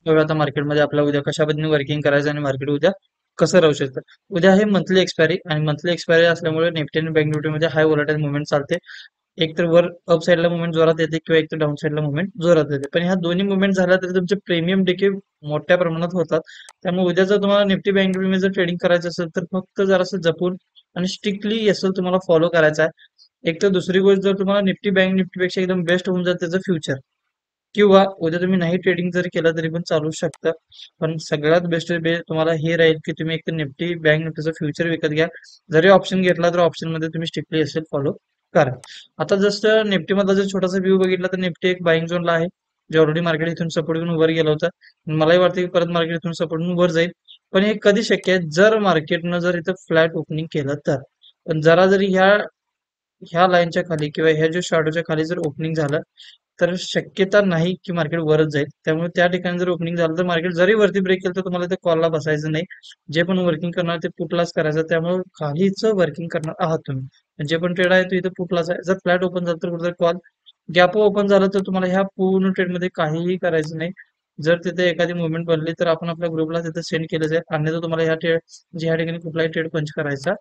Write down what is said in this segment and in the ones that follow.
बघा आता मार्केटमध्ये आपला उद्या कशा पद्धतीने वर्किंग करायचं आणि मार्केट उद्या कसं राहू शकतं. उद्या आहे मंथली एक्सपायरी आणि मंथली एक्सपायरी असल्यामुळे निफ्टी आणि बँक निफ्टीमध्ये हाय व्होलाटाईल मुवमेंट चालते. एक तर वर अप साईडला मुवमेंट जोरात येते किंवा एक तर डाऊन साईडला मुवमेंट जोरात येते. पण ह्या दोन्ही मुवमेंट झाल्या तरी तुमचे प्रीमियम देखील मोठ्या प्रमाणात होतात. त्यामुळे उद्या जर तुम्हाला निफ्टी बँक निफ्टीमध्ये जर ट्रेडिंग करायचं असेल तर फक्त जरासं जपून आणि स्ट्रिक्टली एस तुम्हाला फॉलो करायचा आहे. एक तर दुसरी गोष्ट जर तुम्हाला निफ्टी बँक निफ्टीपेक्षा एकदम बेस्ट होऊन जात त्याचं फ्युचर किंवा उद्या तुम्ही नाही ट्रेडिंग जरी केलं तरी पण चालू शकतं. पण सगळ्यात बेस्ट तुम्हाला हे राहील की तुम्ही एक तर निफ्टी बँक निफ्टीचं फ्युचर विकत घ्या. जरी ऑप्शन घेतला तर ऑप्शन मध्ये तुम्ही स्ट्रिक्टली असेल फॉलो करा. आता जस्ट निफ्टी मधला जर छोटासा व्ह्यू बघितला तर निफ्टी एक बाईंग झोनला आहे. जे ऑलरेडी मार्केट इथून सपोर्ट घेऊन वर गेलं होतं. मलाही वाटतं की परत मार्केट इथून सपोर्ट घेऊन वर जाईल. पण हे कधी शक्य आहे जर मार्केटनं जर इथं फ्लॅट ओपनिंग केलं तर. पण जरा जरी ह्या ह्या लाईनच्या खाली किंवा ह्या जो शॅडोच्या खाली जर ओपनिंग झालं तर शक्यता नाही की मार्केट वरच जाईल. त्यामुळे त्या ठिकाणी जर ओपनिंग झालं तर मार्केट जरी वरती ब्रेक केलं तर तुम्हाला ते कॉलला बसायचं नाही. जे पण वर्किंग करणार ते पुटलाच करायचं. त्यामुळे खालीच वर्किंग करणार आहात तुम्ही. जे पण ट्रेड आहे तो इथे पुटलाच आहे. जर फ्लॅट ओपन झालं तर कुठेतरी कॉल गॅप ओपन झालं तर तुम्हाला ह्या पूर्ण ट्रेडमध्ये काहीही करायचं नाही. जर तिथे एखादी मुवमेंट बनली तर आपण आपल्या ग्रुपला तिथे सेंड केलं जाईल. अन्यथा तुम्हाला ह्या ट्रेड ह्या ठिकाणी कुठलाही ट्रेड पंच करायचा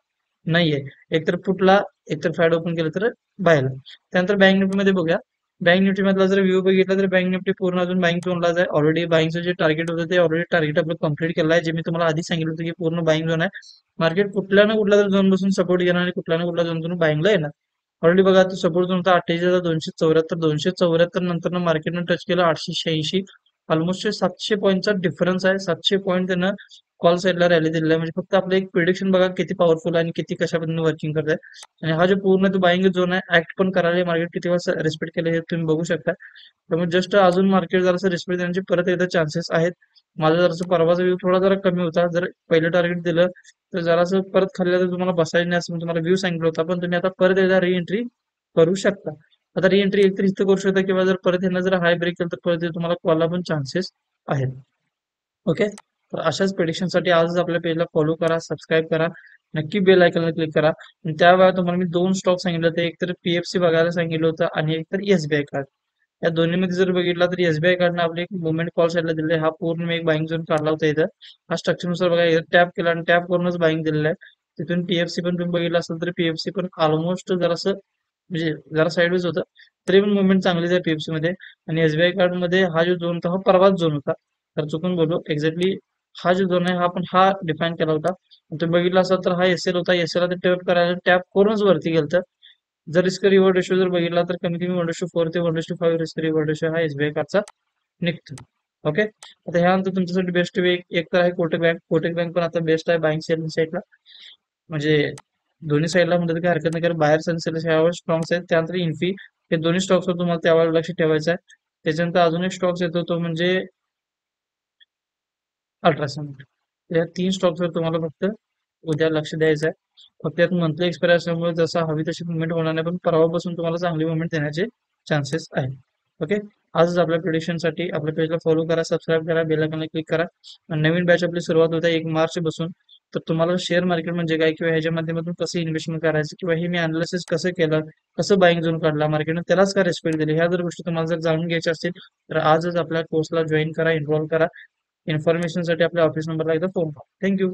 नाहीये. एकतर पुटला एकतर फ्लॅट ओपन केलं तर बायला. त्यानंतर बँक निफ्टीमध्ये बघूया. बँक निफ्टी मधला जर व्ह्यू बघितला तर बँक निफ्टी पूर्ण अजून बाईंग झोनलाच आहे. ऑलरेडी बाईंगचं जे टार्गेट होतं ते ऑलरेडी टार्गेट आपलं कंप्लीट केलं आहे. जे मी तुम्हाला आधी सांगितलं होतं की पूर्ण बाईंग झोन आहे. मार्केट कुठल्या ना कुठल्या झोन बसून सपोर्ट घेणार आणि कुठल्या ना कुठल्या झोन बाईंगला येणार. ऑलरेडी बघा तो सपोर्ट झोन होता 28,274. 274 नंतर मार्केटनं टच केलं 886. ऑलमोस्ट 700 पॉईंटचा डिफरन्स आहे. 700 पॉईंट त्यानं कॉल साईडला रॅली दिलेला आहे. म्हणजे फक्त आपलं एक प्रिडिक्शन बघा किती पॉवरफुल आहे आणि किती कशा पद्धतीने वर्किंग करत आहे. आणि हा जो पूर्ण तो बाईंग झोन आहे ऍक्ट पण करायला मार्केट किती वेळा रिस्पेक्ट केलं हे तुम्ही बघू शकता. त्यामुळे जस्ट अजून मार्केट जरासं रिस्पेक्ट देण्याचे परत एकदा चान्सेस आहेत. माझा जरासं परवाचा व्ह्यू थोडा जरा कमी होता. जर पहिलं टार्गेट दिलं तर जरासं परत खाल्लं तर तुम्हाला बसायला नाही असं मी तुम्हाला व्ह्यू सांगितलं होता. पण तुम्ही आता परत एकदा रिएंट्री करू शकता. आता रिएंट्री एकतर इथं करू शकता किंवा जर परत यांना जर हाय ब्रेक केलं तर परत तुम्हाला कॉलला पण चान्सेस आहेत. ओके. तर अशाच प्रेडिक्शनसाठी आजच आपल्या पेजला फॉलो करा, सबस्क्राईब करा. नक्की बेल आयकॉनला क्लिक करा. आणि त्यावेळेला तुम्हाला मी 2 स्टॉक सांगितले होते. एक तर पीएफसी बघायला सांगितलं होतं आणि एक तर एसबीआय कार्ड. या दोन्हीमध्ये जर बघितला तर एसबीआय कार्डनं आपले एक मुवमेंट कॉल साईडला दिले. हा पूर्ण मी एक बाईंग झोन काढला होता इथं. हा स्ट्रक्चरनुसार बघा इथं टॅप केला आणि टॅप करूनच बाईंग दिलेलं आहे. तिथून पीएफसी पण तुम्ही बघितलं असेल तर पीएफसी पण ऑलमोस्ट जरासं म्हणजे जरा साईडवेज होतं. तरी पण मुवमेंट चांगलीच आहे पीएफसी मध्ये. आणि एसबीआय कार्ड मध्ये हा जो झोन होता हा परवाच झोन होता. तर चुकून बोललो एक्झॅक्टली हा जो झोन आहे हा पण हा डिफाईन केला होता. तुम्ही बघितला असाल तर हा एसएल होता. एसएल ला टॅप करायला टॅप करूनच वरती गेलं. जर रिस्क रिवॉर्ड रेशो जर बघितला तर कमी कमी 1:4 ते 1:5 रिस्क रिवॉर्ड रेशो हा एसबीआय कार्डचा निघतो. ओके. आता ह्यानंतर तुमच्यासाठी बेस्ट वे एक तर आहे कोटक बँक. कोटक बँक पण आता बेस्ट आहे बाईंग सेलिंग साईडला. म्हणजे दोन्ही साईडला म्हणतात काही हरकत नाही कारण बाहेर आणि सेल्स यावर स्ट्रॉंग्स आहेत. त्यानंतर इन्फी हे दोन्ही स्टॉक्सवर तुम्हाला त्यावर लक्ष ठेवायचं आहे. त्याच्यानंतर अजून एक स्टॉक्स येतो तो म्हणजे अल्ट्रासाउंड. या 3 स्टॉक्सवर तुम्हाला फक्त उद्या लक्ष द्यायचं आहे. फक्त यात मंथली एक्सपायरी असल्यामुळे जसं हवी तशी मुवमेंट होणार नाही. पण परवापासून तुम्हाला चांगली मुवमेंट देण्याचे चान्सेस आहेत. ओके. आजच आपल्या प्रिडिक्शनसाठी आपल्या पेजला फॉलो करा, सबस्क्राईब करा, बेल आयकॉनला क्लिक करा. आणि नवीन बॅच आपली सुरुवात होते 1 मार्च पासून. तर तुम्हाला शेअर मार्केट म्हणजे काय किंवा ह्याच्या माध्यमातून कसं इन्व्हेस्टमेंट करायचं किंवा हे मी अनालिसिस कसं केलं, कसं बाईंग झोन काढला मार्केटनं त्यालाच का रिस्पेक्ट दिली, ह्या जर गोष्टी तुम्हाला जर जाणून घ्यायच्या असतील तर आजच आपल्या कोर्सला जॉईन करा, एनरोल करा. इन्फॉर्मेशनसाठी आपल्या ऑफिस नंबरला एकदा फोन करा. थँक्यू.